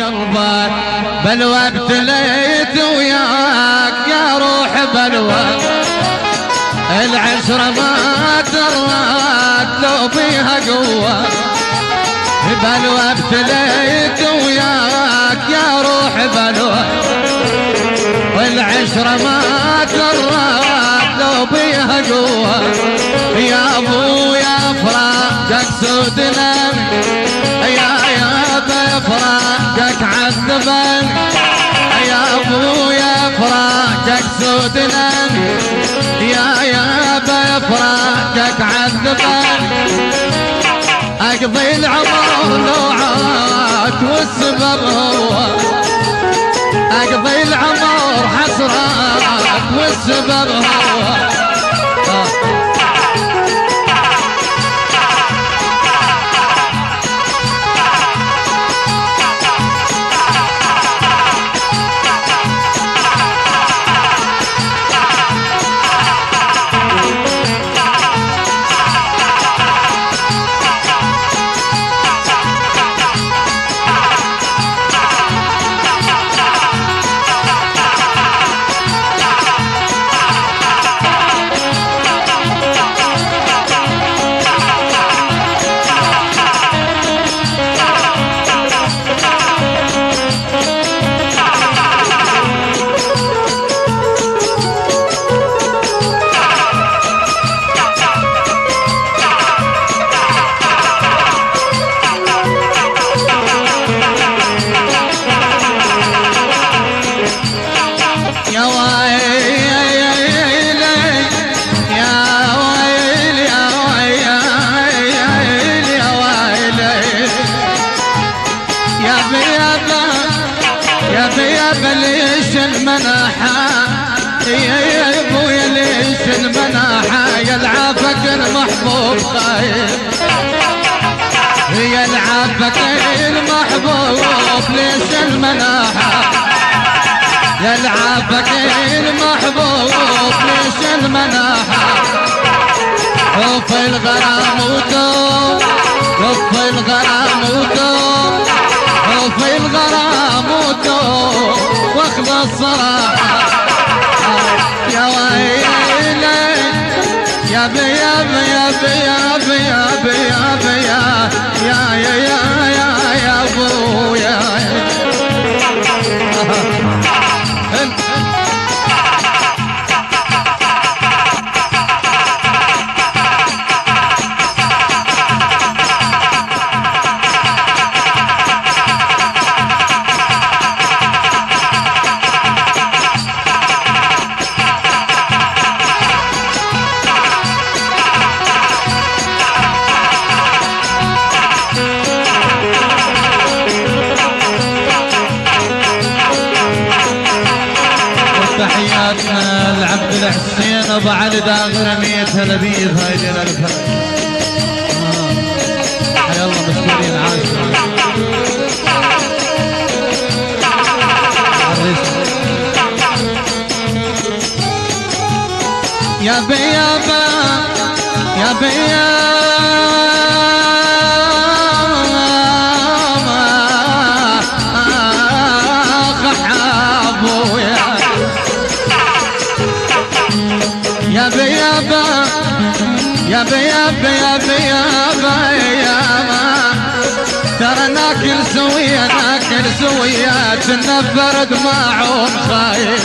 قلبك بلوى ابتليت وياك يا روح بلوى. العشرة ما درات لو بيها قوة، بلوى ابتليت وياك يا روح بلوى. والعشرة ما درات لو بيها قوة، يا ابو يا فراقك سودنا، يا بفراقك عذبا، يا ابو يا فراقك سودنا، يا بفراقك عذبا. اقضي العمر لوعات والسبب هو، اقضي العمر حسرات والسبب هو. ليش المناحة يا ابويا ليش المناحة، يلعبك المحبوب خايف، يلعبك المحبوب ليش المناحة، يلعبك المحبوب ليش المناحة. حب الغرام ودوم، حب الغرام ودوم، حب الغرام ودوم واخلص صراحة. يا ويلي يا بي يا بي يا بي يا بي يا بي يا بي يا ابويا. تحياتنا لعبد الحسين ابو علي داغر 100 هلبية هايدين الفرق. حيا الله مشكورين عاشوا. يا بيابا يا بيابا يا بيابا يا بيابا يا بيابا يا ترى ناكل سوية ناكل سوية كنا برد معهم خايف.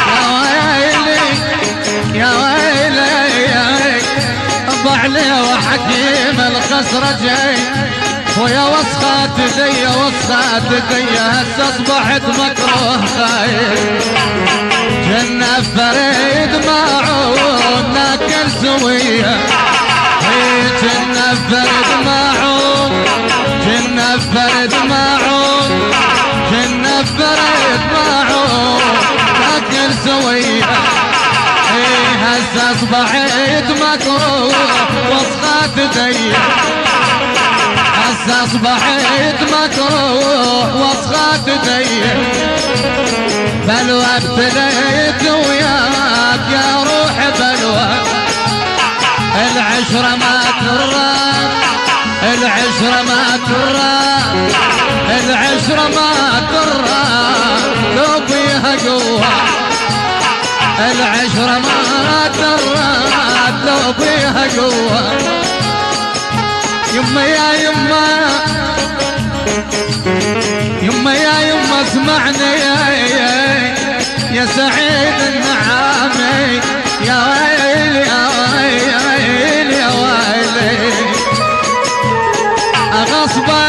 يا ويلي يا ويلي يا ابو علي وحكيم الخسرة جاي، ويا وسخات دي وسخات دي هسه اصبحت مكروه خايف. جنة فريد معون ناكل سوية، جنة فريد معون، جنة فريد معون، جنة فريد معون ناكل سوية. هسه اصبحت مكروه وسخات دي، هسه اصبحت مكروه وسخات دي. بلوى ابتليت وياك يا روح بلوى، العشرة ما ترى، العشرة ما ترى، العشرة ما ترى لو بيها قوة، العشرة ما ترى لو بيها قوة. يما يا يما يما يا يما اسمعني يا سعيد النعامي، يا ويلي يا ويلي يا ويلي غصبا